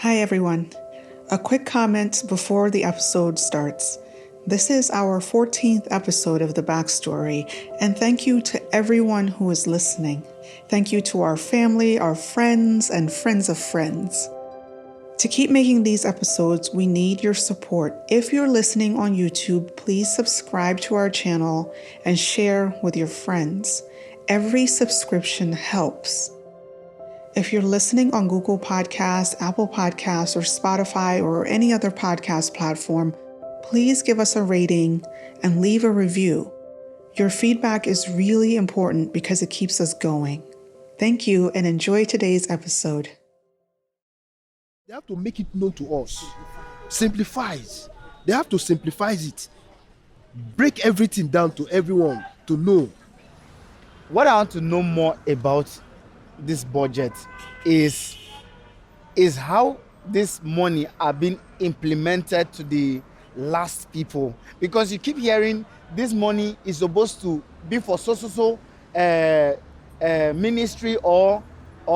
Hi everyone. A quick comment before the episode starts. This is our 14th episode of The Backstory, and thank you to everyone who is listening. Thank you to our family, our friends, and friends of friends. To keep making these episodes, we need your support. If you're listening on YouTube, please subscribe to our channel and share with your friends. Every subscription helps. If you're listening on Google Podcasts, Apple Podcasts, or Spotify, or any other podcast platform, please give us a rating and leave a review. Your feedback is really important because it keeps us going. Thank you and enjoy today's episode. They have to make it known to us. Simplifies. They have to simplify it. Break everything down to everyone to know. What I want to know more about this budget is how this money are being implemented to the last people, because you keep hearing this money is supposed to be for so ministry or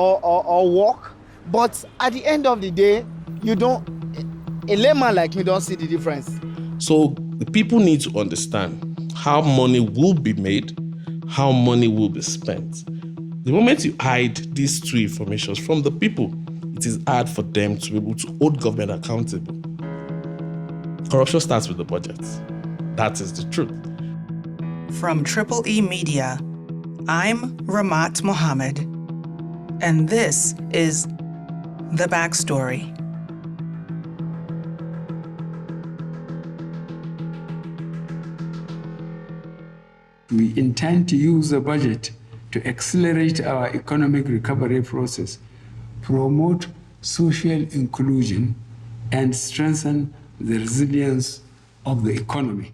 work, but at the end of the day, a layman like me don't see the difference. So the people need to understand how money will be made, how money will be spent. The moment you hide these two informations from the people, it is hard for them to be able to hold government accountable. Corruption starts with the budget. That is the truth. From Triple E Media, I'm Rahmat Muhammad, and this is The Backstory. We intend to use the budget to accelerate our economic recovery process, promote social inclusion, and strengthen the resilience of the economy.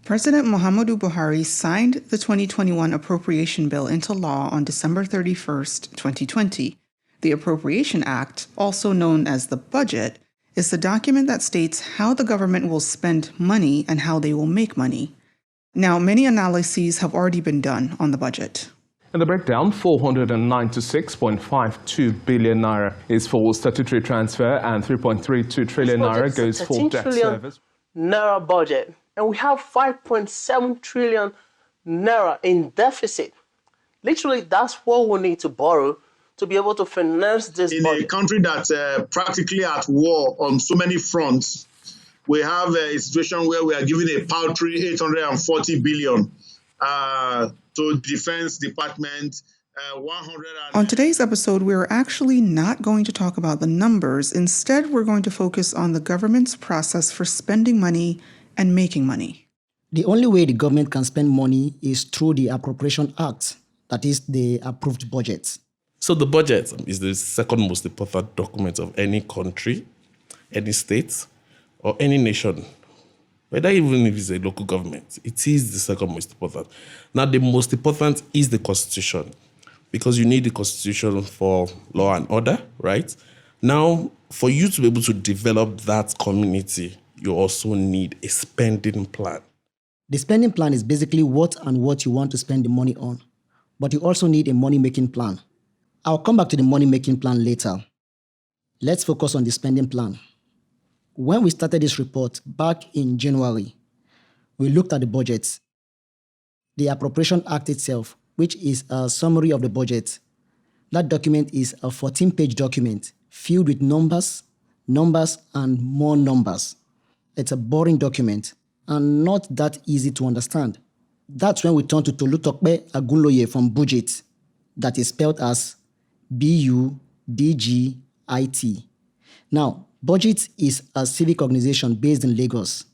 President Muhammadu Buhari signed the 2021 Appropriation Bill into law on December 31st, 2020. The Appropriation Act, also known as the budget, is the document that states how the government will spend money and how they will make money. Now, many analyses have already been done on the budget. In the breakdown, 496.52 billion naira is for statutory transfer and 3.32 trillion naira goes for debt service. Naira budget, and we have 5.7 trillion naira in deficit. Literally, that's what we need to borrow to be able to finance this budget. In a country that's practically at war on so many fronts, we have a situation where we are giving a paltry 840 billion to the Defense Department. On today's episode, we're actually not going to talk about the numbers. Instead, we're going to focus on the government's process for spending money and making money. The only way the government can spend money is through the Appropriation Act, that is the approved budget. So the budget is the second most important document of any country, any state, or any nation. Whether even if it's a local government, it is the second most important. Now, the most important is the Constitution, because you need the Constitution for law and order, right? Now, for you to be able to develop that community, you also need a spending plan. The spending plan is basically what you want to spend the money on, but you also need a money-making plan. I'll come back to the money-making plan later. Let's focus on the spending plan. When we started this report back in January, we looked at the budget, the Appropriation Act itself, which is a summary of the budget. That document is a 14-page document filled with numbers, and more numbers. It's a boring document and not that easy to understand. That's when we turn to Tolutope Agunloye from BudgIT, that is spelled as BudgIT. Now, BudgIT is a civic organization based in Lagos.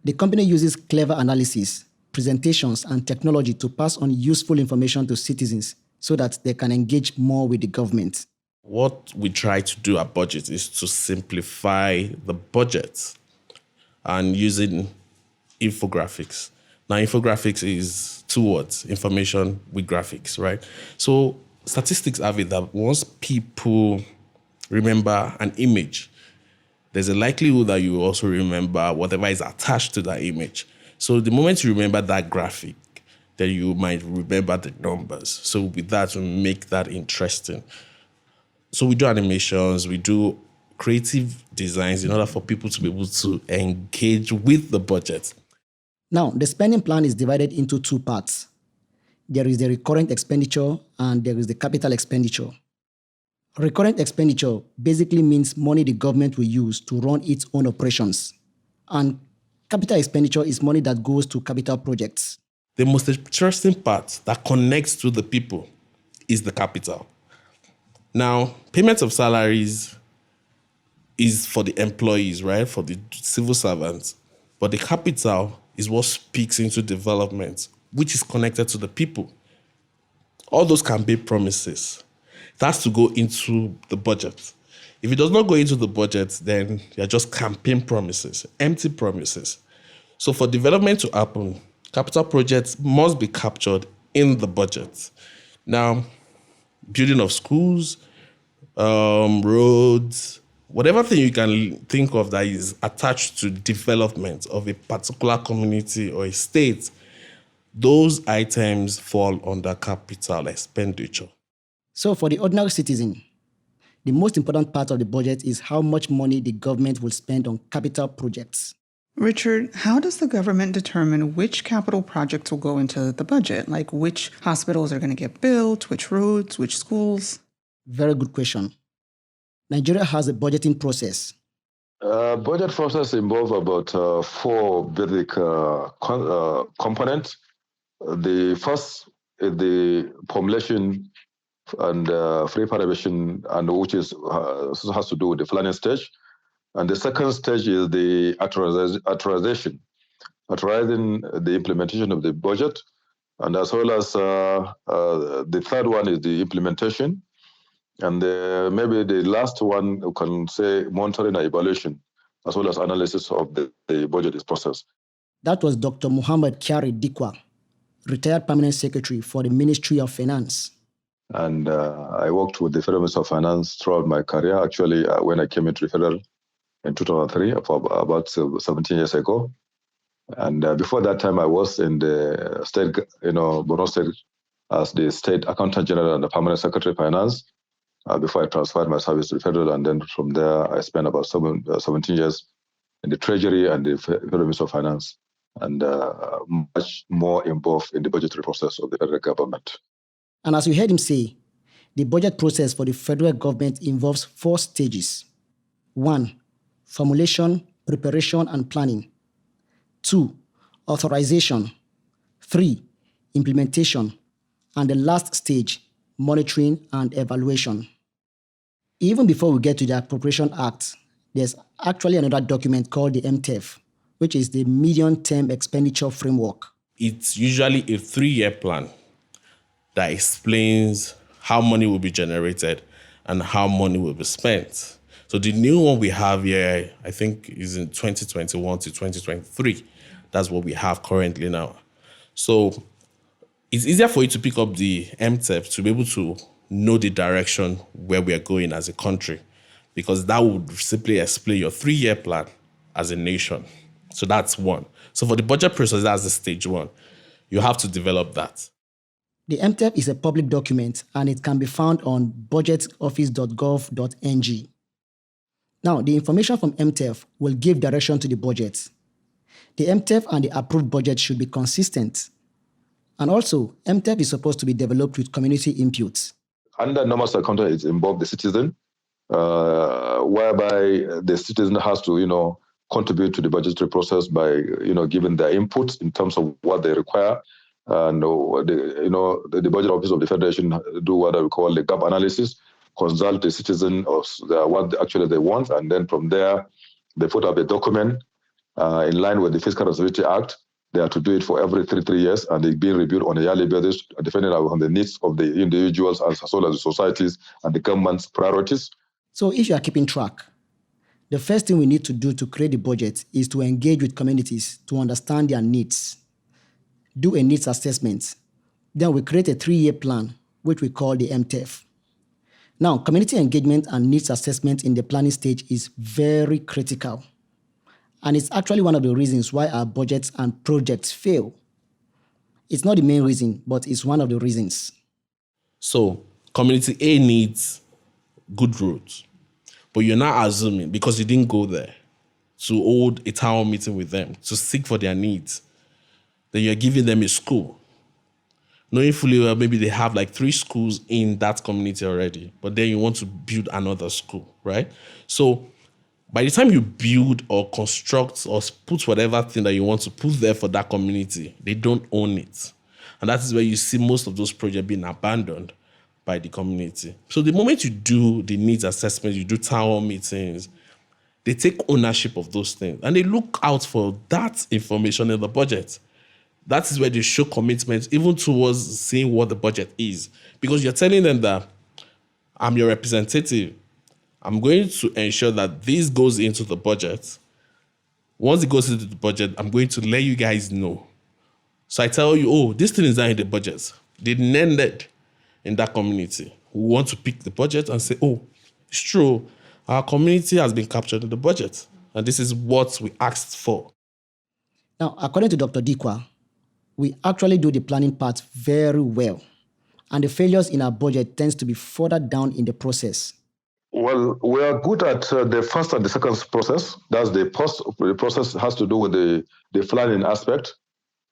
The company uses clever analysis, presentations, and technology to pass on useful information to citizens so that they can engage more with the government. What we try to do at BudgIT is to simplify the budget and using infographics. Now, infographics is two words, information with graphics, right? So statistics have it that once people remember an image, there's a likelihood that you also remember whatever is attached to that image. So the moment you remember that graphic, then you might remember the numbers. So with that, we make that interesting. So we do animations, we do creative designs in order for people to be able to engage with the budget. Now, the spending plan is divided into two parts. There is the recurrent expenditure and there is the capital expenditure. Recurrent expenditure basically means money the government will use to run its own operations. And capital expenditure is money that goes to capital projects. The most interesting part that connects to the people is the capital. Now, payment of salaries is for the employees, right? For the civil servants. But the capital is what speaks into development, which is connected to the people. All those can be promises. It has to go into the budget. If it does not go into the budget, then they're just campaign promises, empty promises. So for development to happen, capital projects must be captured in the budget. Now, building of schools, roads, whatever thing you can think of that is attached to development of a particular community or a state, those items fall under capital expenditure. So for the ordinary citizen, the most important part of the budget is how much money the government will spend on capital projects. Richard, how does the government determine which capital projects will go into the budget? Like which hospitals are going to get built, which roads, which schools? Very good question. Nigeria has a budgeting process. Budget process involves about 4 basic components. The first is the formulation and preparation, and which is has to do with the planning stage. And the second stage is the authorization, authorizing the implementation of the budget. And as well as the third one is the implementation. And maybe the last one, you can say monitoring and evaluation, as well as analysis of the budget process. That was Dr. Muhammad Dikwa, retired permanent secretary for the Ministry of Finance. And I worked with the Federal Ministry of Finance throughout my career. Actually, when I came into the Federal in 2003, for about 17 years ago. And before that time, I was in the state, Borno State, as the State Accountant General and the Permanent Secretary of Finance, before I transferred my service to the Federal. And then from there, I spent about 17 years in the Treasury and the Federal Ministry of Finance, and much more involved in the budgetary process of the federal government. And as you heard him say, the budget process for the federal government involves 4 stages. 1, formulation, preparation, and planning. 2, authorization. 3, implementation. And the last stage, monitoring and evaluation. Even before we get to the Appropriation Act, there's actually another document called the MTEF, which is the Medium-Term Expenditure Framework. It's usually a 3-year plan that explains how money will be generated and how money will be spent. So the new one we have here, I think, is in 2021 to 2023. That's what we have currently now. So it's easier for you to pick up the MTEF to be able to know the direction where we are going as a country, because that would simply explain your 3-year plan as a nation. So that's one. So for the budget process, that's the stage 1. You have to develop that. The MTEF is a public document and it can be found on budgetoffice.gov.ng. Now, the information from MTEF will give direction to the budget. The MTEF and the approved budget should be consistent. And also, MTEF is supposed to be developed with community inputs. Under normal circumstances, it involves the citizen, whereby the citizen has to, contribute to the budgetary process by, giving their inputs in terms of what they require. And the budget office of the Federation do what we call the gap analysis, consult the citizen of what actually they want, and then from there, they put up a document in line with the Fiscal Responsibility Act. They have to do it for every 3 years, and they're being reviewed on a yearly basis, depending on the needs of the individuals as well as the societies and the government's priorities. So if you are keeping track, the first thing we need to do to create the budget is to engage with communities to understand their needs. Do a needs assessment. Then we create a 3-year plan, which we call the MTEF. Now, community engagement and needs assessment in the planning stage is very critical. And it's actually one of the reasons why our budgets and projects fail. It's not the main reason, but it's one of the reasons. So, community A needs good roads, But you're not assuming, because you didn't go there to hold a town hall meeting with them, to seek for their needs, then you're giving them a school. Knowing fully well, maybe they have like 3 schools in that community already, but then you want to build another school, right? So by the time you build or construct or put whatever thing that you want to put there for that community, they don't own it. And that is where you see most of those projects being abandoned by the community. So the moment you do the needs assessment, you do town hall meetings, they take ownership of those things and they look out for that information in the budget. That is where they show commitment even towards seeing what the budget is. Because you're telling them that I'm your representative. I'm going to ensure that this goes into the budget. Once it goes into the budget, I'm going to let you guys know. So I tell you, oh, this thing is not in the budget. They ended in that community. We want to pick the budget and say, oh, it's true. Our community has been captured in the budget. And this is what we asked for. Now, according to Dr. Dikwa, we actually do the planning part very well. And the failures in our budget tends to be further down in the process. Well, we are good at the first and the second process. That's the process has to do with the planning aspect.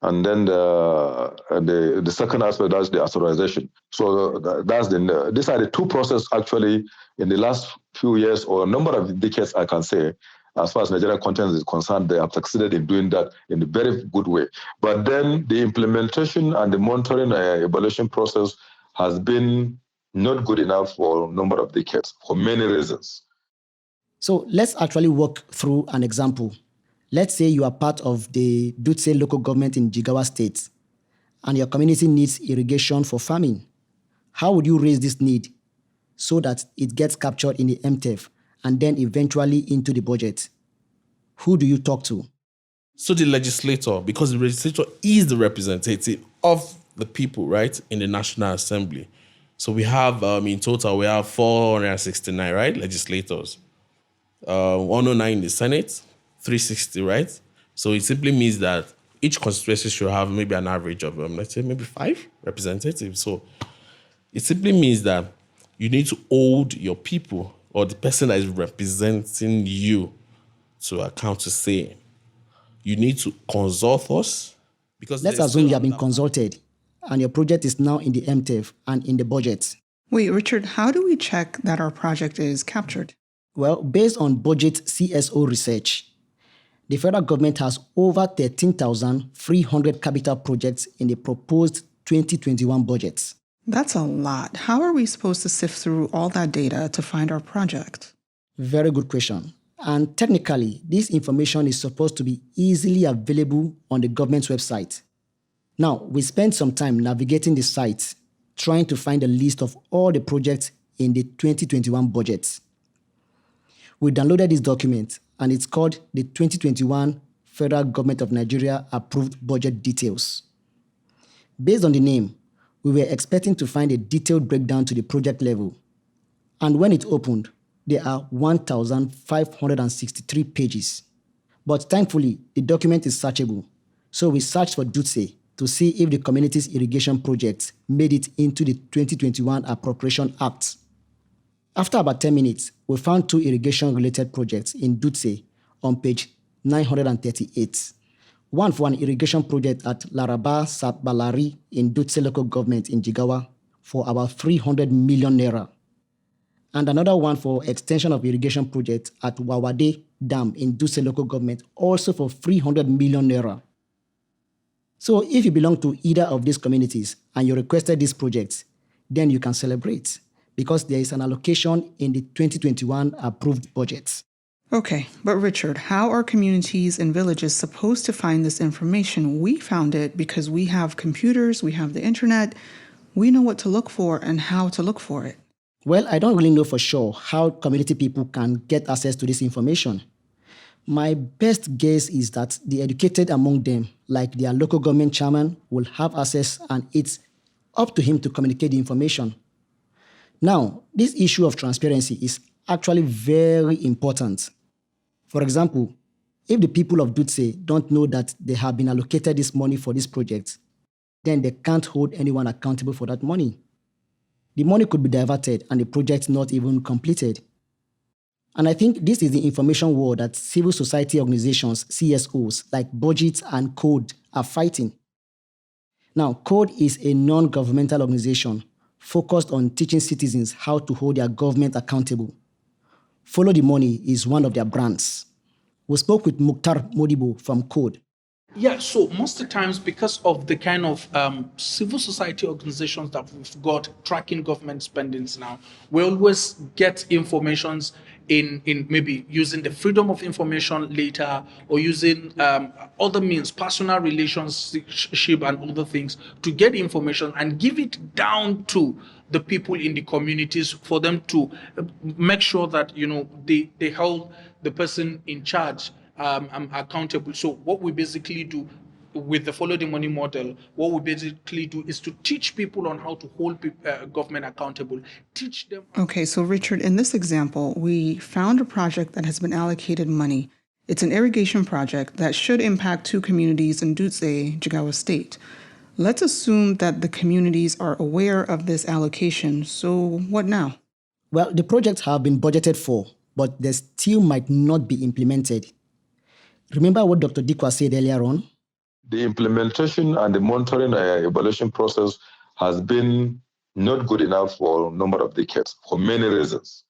And then the second aspect, that's the authorization. So these are the 2 processes actually in the last few years or a number of decades, I can say, as far as Nigerian content is concerned, they have succeeded in doing that in a very good way. But then the implementation and the monitoring and evaluation process has been not good enough for a number of decades for many reasons. So let's actually walk through an example. Let's say you are part of the Dutse local government in Jigawa State and your community needs irrigation for farming. How would you raise this need so that it gets captured in the MTEF and then eventually into the budget? Who do you talk to? So the legislator, because the legislator is the representative of the people, right, in the National Assembly. So we have, in total, we have 469, right, legislators. 109 in the Senate, 360, right? So it simply means that each constituency should have maybe an average of, let's say, maybe 5 representatives. So it simply means that you need to hold your people or the person that is representing you to account to say, you need to consult us. Because let's assume you have been consulted and your project is now in the MTEF and in the budget. Wait, Richard, how do we check that our project is captured? Well, based on budget CSO research, the federal government has over 13,300 capital projects in the proposed 2021 budget. That's a lot. How are we supposed to sift through all that data to find our project? Very good question. And technically, this information is supposed to be easily available on the government's website. Now, we spent some time navigating the site, trying to find a list of all the projects in the 2021 budget. We downloaded this document, and it's called the 2021 Federal Government of Nigeria Approved Budget Details. Based on the name, we were expecting to find a detailed breakdown to the project level. And when it opened, there are 1,563 pages. But thankfully, the document is searchable. So we searched for Dutse to see if the community's irrigation projects made it into the 2021 Appropriation Act. After about 10 minutes, we found 2 irrigation-related projects in Dutse on page 938. One for an irrigation project at Laraba Satbalari in Dutse local government in Jigawa for about 300 million naira. And another one for extension of irrigation project at Wawade Dam in Dutse local government, also for 300 million naira. So if you belong to either of these communities and you requested these projects, then you can celebrate because there is an allocation in the 2021 approved budget. Okay, but Richard, how are communities and villages supposed to find this information? We found it because we have computers, we have the internet, we know what to look for and how to look for it. Well, I don't really know for sure how community people can get access to this information. My best guess is that the educated among them, like their local government chairman, will have access and it's up to him to communicate the information. Now, this issue of transparency is actually very important. For example, if the people of Dutse don't know that they have been allocated this money for this project, then they can't hold anyone accountable for that money. The money could be diverted and the project not even completed. And I think this is the information war that civil society organizations, CSOs, like BudgIT and Code are fighting. Now, Code is a non-governmental organization focused on teaching citizens how to hold their government accountable. Follow the Money is one of their brands. We spoke with Mukthar Modibbo from Code. Yeah, so most of the times, because of the kind of civil society organizations that we've got tracking government spendings now, we always get informations in maybe using the freedom of information later or using other means, personal relationship and other things to get information and give it down to the people in the communities for them to make sure that, they hold the person in charge accountable. So what we basically do with the Follow the Money model, what we basically do is to teach people on how to hold government accountable, teach them. Okay, so Richard, in this example, we found a project that has been allocated money. It's an irrigation project that should impact 2 communities in Dutse, Jigawa State. Let's assume that the communities are aware of this allocation. So what now? Well, the projects have been budgeted for, but they still might not be implemented. Remember what Dr. Dikwa said earlier on? The implementation and the monitoring and evaluation process has been not good enough for a number of decades for many reasons.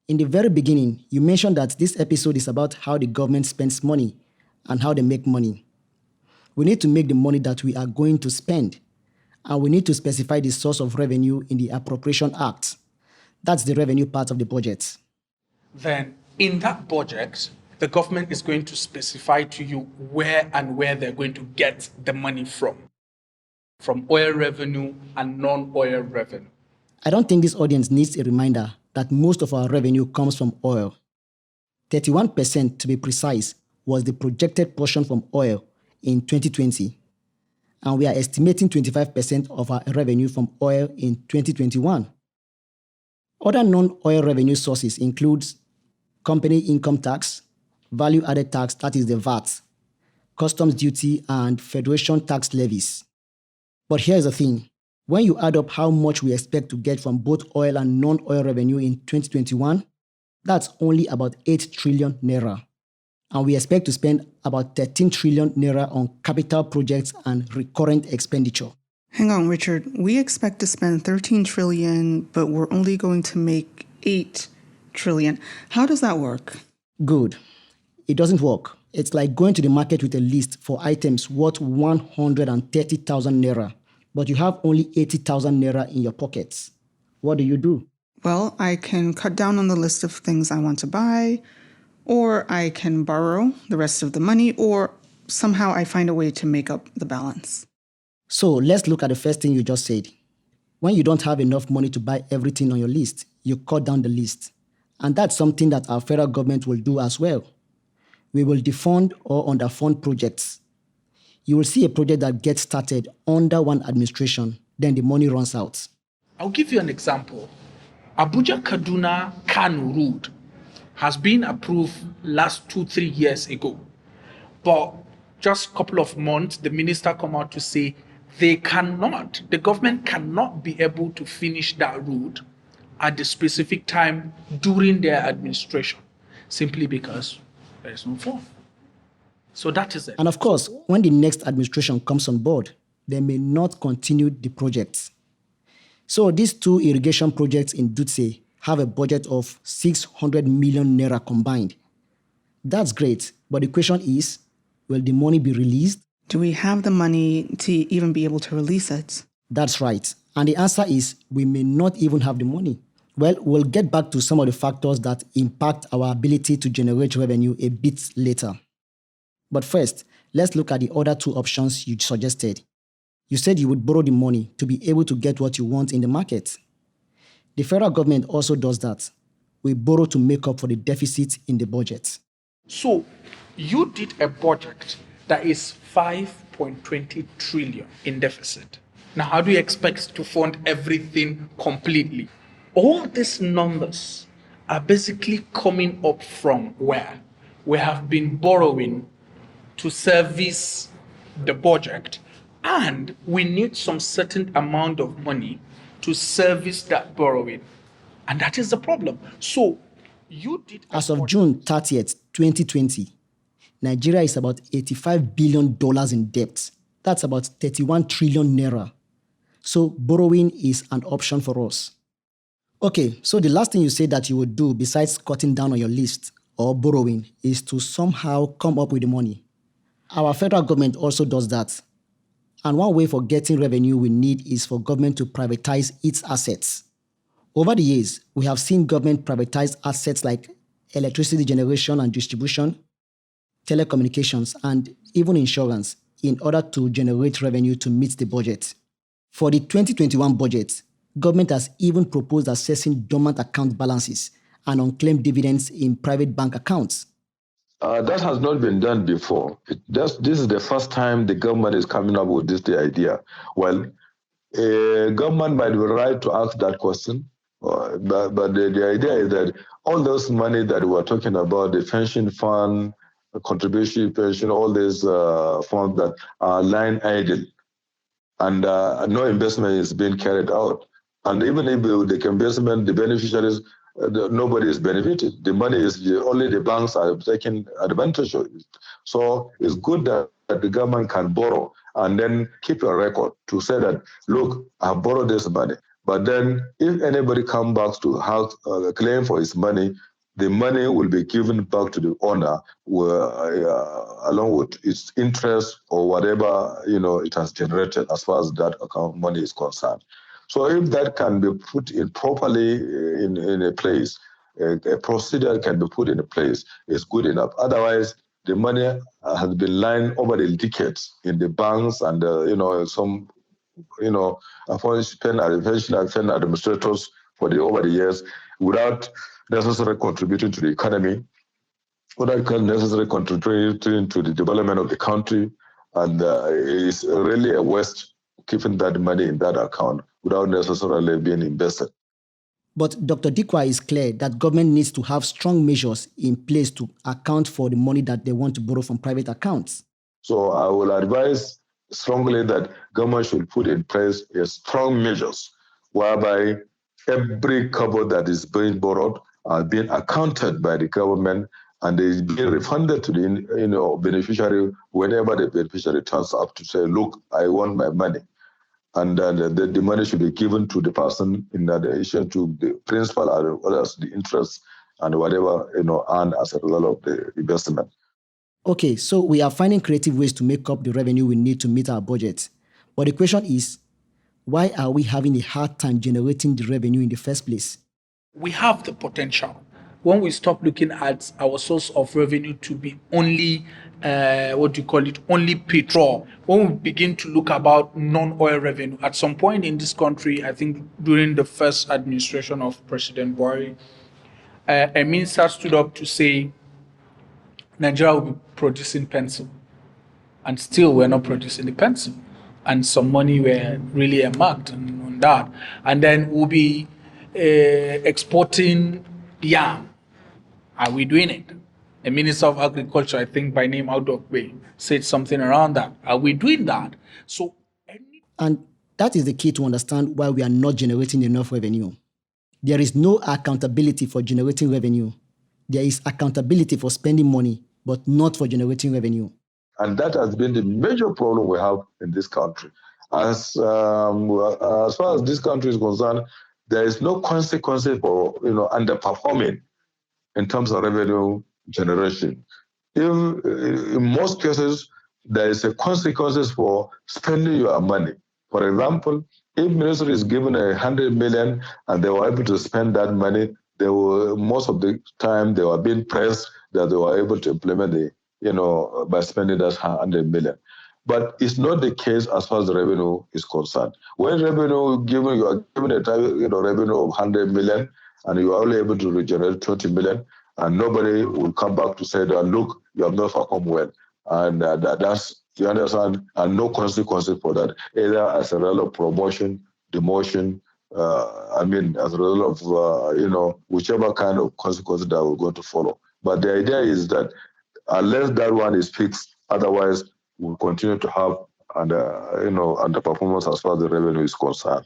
In the very beginning, you mentioned that this episode is about how the government spends money and how they make money. We need to make the money that we are going to spend, and we need to specify the source of revenue in the Appropriation Act. That's the revenue part of the budget. Then in that budget, the government is going to specify to you where they're going to get the money from oil revenue and non-oil revenue. I don't think this audience needs a reminder that most of our revenue comes from oil. 31%, to be precise, was the projected portion from oil in 2020. And we are estimating 25% of our revenue from oil in 2021. Other non-oil revenue sources include company income tax, value-added tax, that is the VAT, customs duty, and federation tax levies. But here's the thing. When you add up how much we expect to get from both oil and non-oil revenue in 2021, that's only about 8 trillion naira. And we expect to spend about 13 trillion naira on capital projects and recurrent expenditure. Hang on, Richard. We expect to spend 13 trillion, but we're only going to make 8 trillion. How does that work? Good. It doesn't work. It's like going to the market with a list for items worth 130,000 naira, but you have only 80,000 naira in your pockets. What do? Well, I can cut down on the list of things I want to buy, or I can borrow the rest of the money, or somehow I find a way to make up the balance. So let's look at the first thing you just said. When you don't have enough money to buy everything on your list, you cut down the list. And that's something that our federal government will do as well. We will defund or underfund projects. You will see a project that gets started under one administration, then the money runs out. I'll give you an example. Abuja-Kaduna-Kano road has been approved last 2-3 years ago. But just a couple of months, the minister come out to say the government cannot be able to finish that road at the specific time during their administration, simply because there is no fund. So that is it. And of course, when the next administration comes on board, they may not continue the projects. So these 2 irrigation projects in Dutse have a budget of 600 million naira combined. That's great, but the question is, will the money be released? Do we have the money to even be able to release it? That's right. And the answer is, we may not even have the money. Well, we'll get back to some of the factors that impact our ability to generate revenue a bit later. But first, let's look at the other 2 options you suggested. You said you would borrow the money to be able to get what you want in the market. The federal government also does that. We borrow to make up for the deficit in the budget. So you did a budget that is 5.20 trillion in deficit. Now, how do you expect to fund everything completely? All these numbers are basically coming up from where we have been borrowing to service the budget, and we need some certain amount of money to service that borrowing. And that is the problem. So You did. As of June 30th, 2020, Nigeria is about $85 billion in debt. That's about 31 trillion naira. So borrowing is an option for us. Okay, so the last thing you say that you would do besides cutting down on your list or borrowing is to somehow come up with the money. Our federal government also does that. And one way for getting revenue we need is for government to privatize its assets. Over the years, we have seen government privatize assets like electricity generation and distribution, telecommunications, and even insurance in order to generate revenue to meet the budget. For the 2021 budget, government has even proposed assessing dormant account balances and unclaimed dividends in private bank accounts. That has not been done before. This is the first time the government is coming up with this idea. Well, government might be right to ask that question, but the idea is that all those money that we're talking about, the pension fund, contribution pension, all these funds that are lying idle, and no investment is being carried out. And even if the investment, the beneficiaries, nobody is benefited. The money is only the banks are taking advantage of it. So it's good that the government can borrow and then keep a record to say that, look, I borrowed this money. But then if anybody comes back to have a claim for his money, the money will be given back to the owner along with its interest or whatever it has generated as far as that account money is concerned. So if that can be put in properly in a place, a procedure can be put in a place, it's good enough. Otherwise, the money has been lying over the decades in the banks and some pension administrators over the years without necessarily contributing to the economy, without necessarily contributing to the development of the country, and it's really a waste keeping that money in that account without necessarily being invested. But Dr. Dikwa is clear that government needs to have strong measures in place to account for the money that they want to borrow from private accounts. So I will advise strongly that government should put in place strong measures whereby every kobo that is being borrowed are being accounted by the government and is being refunded to the beneficiary whenever the beneficiary turns up to say, look, I want my money. And the money should be given to the person in addition to the principal as well as the interest and whatever earned as a result of the investment. Okay, so we are finding creative ways to make up the revenue we need to meet our budget. But the question is, why are we having a hard time generating the revenue in the first place? We have the potential. When we stop looking at our source of revenue to be only, only petrol, when we begin to look about non-oil revenue, at some point in this country, I think during the first administration of President Buhari, a minister stood up to say Nigeria will be producing pencil, and still we're not producing the pencil, and some money were really earmarked on that, and then we'll be exporting yam. Are we doing it? A minister of agriculture, I think by name Gekpe, said something around that. Are we doing that? And that is the key to understand why we are not generating enough revenue. There is no accountability for generating revenue. There is accountability for spending money, but not for generating revenue. And that has been the major problem we have in this country. As far as this country is concerned, there is no consequences for underperforming in terms of revenue generation. In most cases, there is a consequences for spending your money. For example, if ministry is given 100 million and they were able to spend that money, most of the time they were being praised that they were able to implement by spending that 100 million. But it's not the case as far as the revenue is concerned. When you are given a revenue of 100 million and you are only able to regenerate 20 million, and nobody will come back to say that, look, you have not performed well. And that's, you understand, and no consequences for that, either as a result of promotion, demotion, as a result of, whichever kind of consequences that we're going to follow. But the idea is that unless that one is fixed, otherwise we'll continue to have underperformance as far as the revenue is concerned.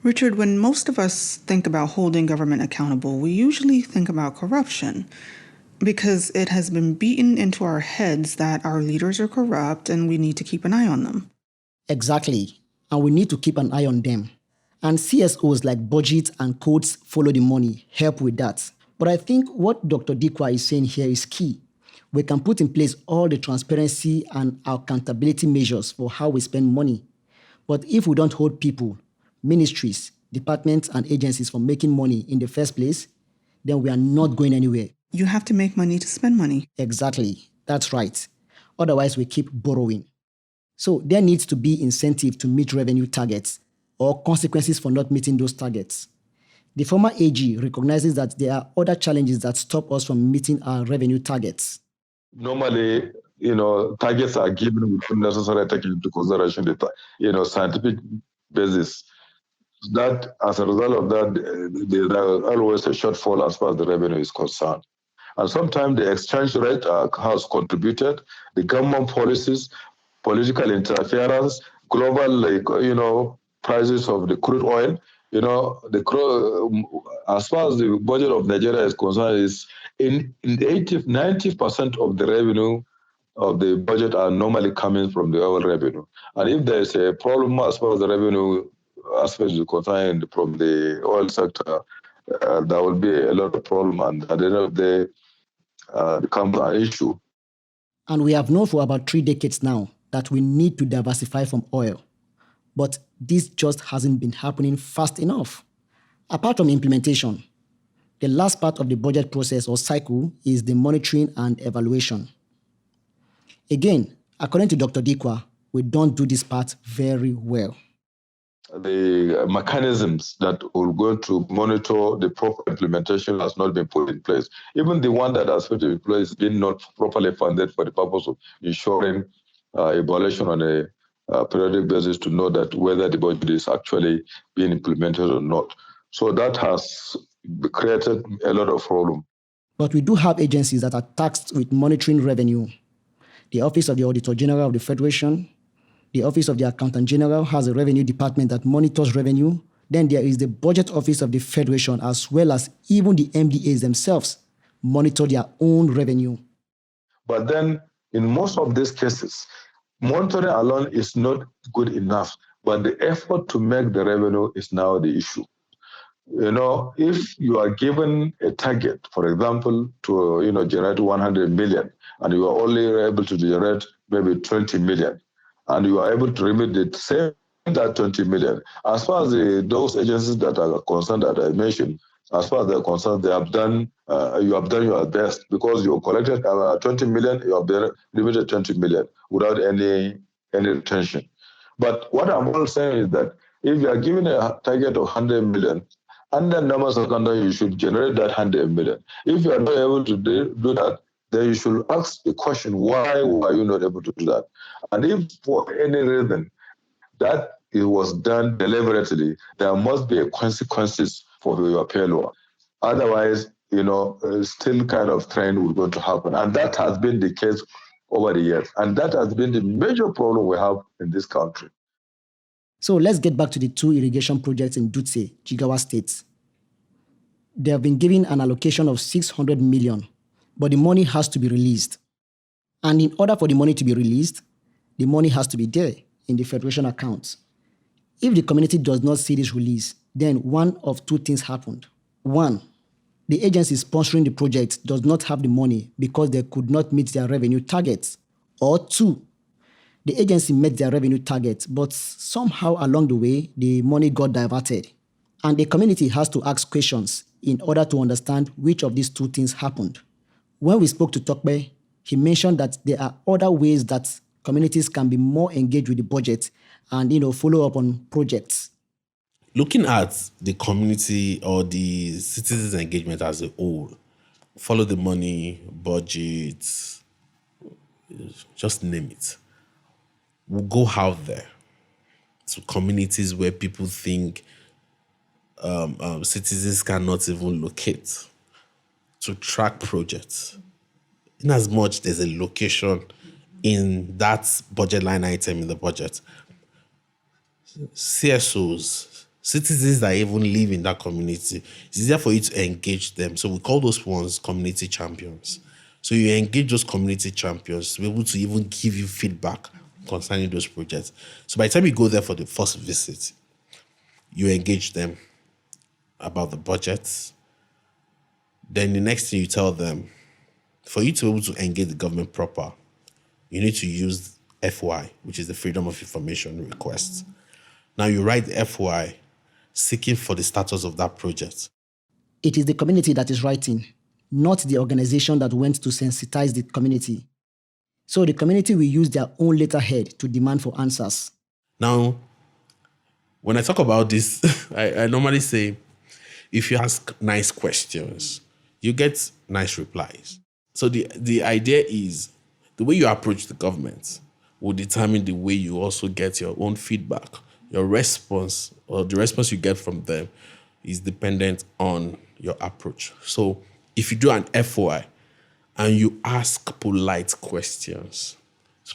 Richard, when most of us think about holding government accountable, we usually think about corruption because it has been beaten into our heads that our leaders are corrupt and we need to keep an eye on them. Exactly. And we need to keep an eye on them. And CSOs like BudgIT and Codes Follow the Money help with that. But I think what Dr. Dikwa is saying here is key. We can put in place all the transparency and accountability measures for how we spend money. But if we don't hold people, ministries, departments, and agencies from making money in the first place, then we are not going anywhere. You have to make money to spend money. Exactly. That's right. Otherwise, we keep borrowing. So there needs to be incentive to meet revenue targets or consequences for not meeting those targets. The former AG recognizes that there are other challenges that stop us from meeting our revenue targets. Normally, targets are given without necessarily taking into consideration the, scientific basis. That, as a result of that, there is always a shortfall as far as the revenue is concerned. And sometimes the exchange rate has contributed, the government policies, political interference, global, prices of the crude oil. As far as the budget of Nigeria is concerned, is in 90% of the revenue of the budget are normally coming from the oil revenue. And if there is a problem as far as the revenue aspect is concerned from the oil sector, there will be a lot of problem, and at the end of the day, becomes an issue. And we have known for about 3 decades now that we need to diversify from oil. But this just hasn't been happening fast enough. Apart from implementation, the last part of the budget process or cycle is the monitoring and evaluation. Again, according to Dr. Dikwa, we don't do this part very well. The mechanisms that will go to monitor the proper implementation has not been put in place. Even the one that has been in place has been not properly funded for the purpose of ensuring evaluation on a periodic basis to know that whether the budget is actually being implemented or not. So that has created a lot of problem. But we do have agencies that are tasked with monitoring revenue. The Office of the Auditor General of the Federation, the Office of the Accountant General has a revenue department that monitors revenue. Then there is the Budget Office of the Federation, as well as even the MDAs themselves monitor their own revenue. But then in most of these cases, monitoring alone is not good enough, but the effort to make the revenue is now the issue. If you are given a target, for example, to generate 100 million, and you are only able to generate maybe 20 million, and you are able to remit the same that 20 million. As far as those agencies that are concerned that I mentioned, as far as they're concerned, you have done your best, because you collected 20 million, you have remitted 20 million without any retention. But what I'm all saying is that if you are given a target of 100 million, under normal circumstances, you should generate that 100 million. If you are not able to do that, then you should ask the question, why were you not able to do that? And if for any reason that it was done deliberately, there must be consequences for your failure. Otherwise, still kind of trend will go to happen. And that has been the case over the years. And that has been the major problem we have in this country. So let's get back to the 2 irrigation projects in Dutse, Jigawa State. They have been given an allocation of 600 million, but the money has to be released. And in order for the money to be released, the money has to be there in the Federation accounts. If the community does not see this release, then one of 2 things happened. 1, the agency sponsoring the project does not have the money because they could not meet their revenue targets. Or 2, the agency met their revenue targets, but somehow along the way, the money got diverted. And the community has to ask questions in order to understand which of these 2 things happened. When we spoke to Tokpe, he mentioned that there are other ways that communities can be more engaged with the budget and follow up on projects. Looking at the community or the citizens' engagement as a whole, follow the money, budget, just name it. We'll go out there to communities where people think citizens cannot even locate, to track projects. In as much there's a location in that budget line item in the budget, CSOs, citizens that even live in that community, it's easier for you to engage them. So we call those ones community champions. So you engage those community champions to be able to even give you feedback concerning those projects. So by the time you go there for the first visit, you engage them about the budgets. Then the next thing you tell them, for you to be able to engage the government proper, you need to use FY, which is the Freedom of Information request. Now you write the FY seeking for the status of that project. It is the community that is writing, not the organization that went to sensitize the community. So the community will use their own letterhead to demand for answers. Now, when I talk about this, I normally say, if you ask nice questions, you get nice replies. So the idea is, the way you approach the government will determine the way you also get your own feedback. Your response, or the response you get from them, is dependent on your approach. So if you do an FOI and you ask polite questions,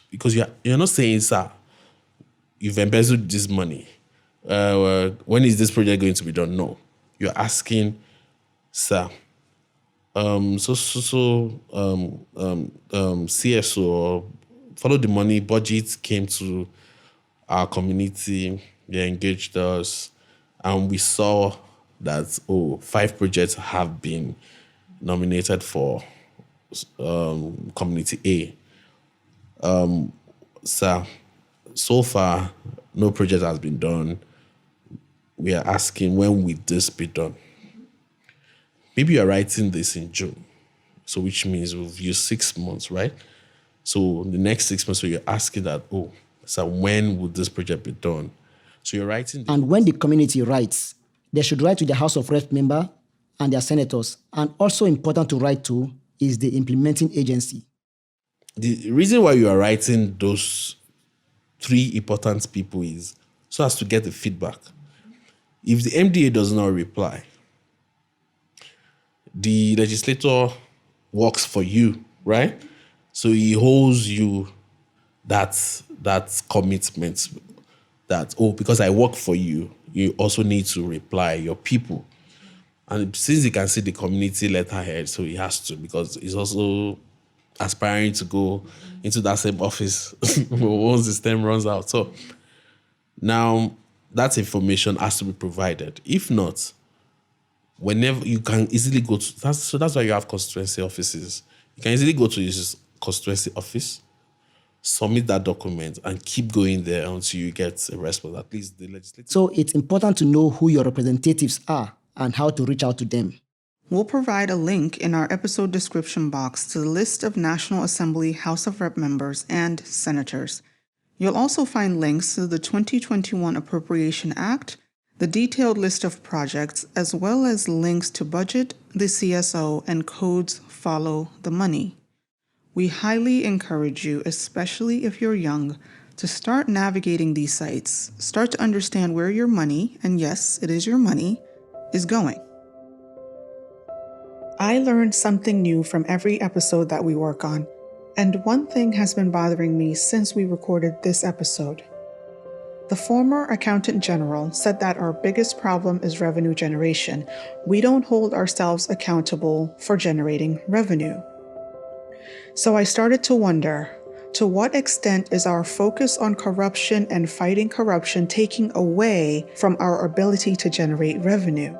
because you're not saying, sir, you've embezzled this money. When is this project going to be done? No. You're asking, sir, CSO, follow the money, budget came to our community, they engaged us, and we saw that, 5 projects have been nominated for Community A. Sir, so far, no project has been done. We are asking, when will this be done? Maybe you're writing this in June, so which means we've used 6 months, right? So the next 6 months, so you're asking that, so when would this project be done? So you're writing. And when the community writes, they should write to the House of Rep member and their senators. And also important to write to is the implementing agency. The reason why you are writing those 3 important people is so as to get the feedback. If the MDA does not reply, the legislator works for you, right? So he holds you that commitment that, because I work for you, you also need to reply, your people. And since he can see the community letterhead, so he has to, because he's also aspiring to go into that same office once his term runs out. So now that information has to be provided. If not, whenever you can easily go to, that's why you have constituency offices. You can easily go to your constituency office, submit that document, and keep going there until you get a response, at least the legislature. So it's important to know who your representatives are and how to reach out to them. We'll provide a link in our episode description box to the list of National Assembly House of Rep members and senators. You'll also find links to the 2021 Appropriation Act, the detailed list of projects, as well as links to budget, the CSO, and codes Follow the Money. We highly encourage you, especially if you're young, to start navigating these sites, start to understand where your money, and yes, it is your money, is going. I learned something new from every episode that we work on, and one thing has been bothering me since we recorded this episode. The former Accountant General said that our biggest problem is revenue generation. We don't hold ourselves accountable for generating revenue. So I started to wonder, to what extent is our focus on corruption and fighting corruption taking away from our ability to generate revenue?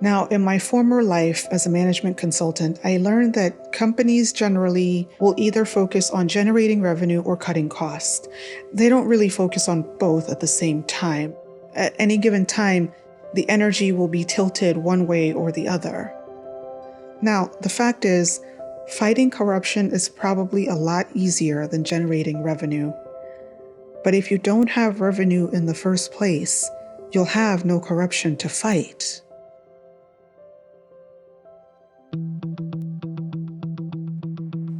Now, in my former life as a management consultant, I learned that companies generally will either focus on generating revenue or cutting costs. They don't really focus on both at the same time. At any given time, the energy will be tilted one way or the other. Now, the fact is, fighting corruption is probably a lot easier than generating revenue. But if you don't have revenue in the first place, you'll have no corruption to fight.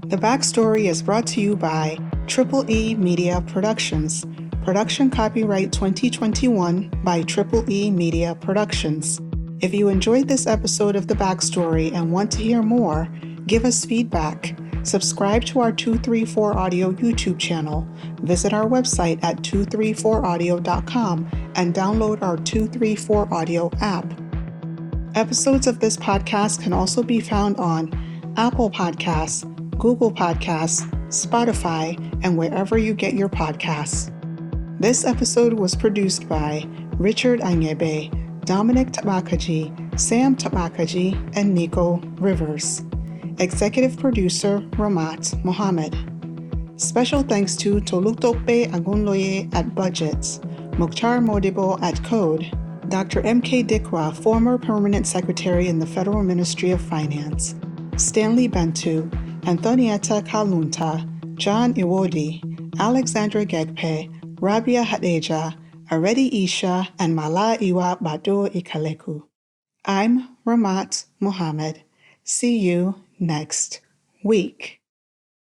The Backstory is brought to you by E Media Productions. Production copyright 2021 by E Media Productions. If you enjoyed this episode of The Backstory and want to hear more, give us feedback. Subscribe to our 234 Audio YouTube channel. Visit our website at 234audio.com and download our 234 audio app. Episodes of this podcast can also be found on Apple Podcasts, Google Podcasts, Spotify, and wherever you get your podcasts. This episode was produced by Richard Anyebe, Dominic Tabakaji, Sam Tabakaji, and Nico Rivers. Executive producer Rahmat Muhammad. Special thanks to Tolutope Agunloye at BudgIT, Mukthar Modibbo at Code, Dr. M.K. Dikwa, former permanent secretary in the Federal Ministry of Finance, Stanley Bentu, Anthonieta Kalunta, John Iwodi, Alexandra Gekpe, Rabia Hadejia, Aredi Isha, and Mala Iwa Gbado Ikaleku. I'm Rahmat Muhammad. See you next week.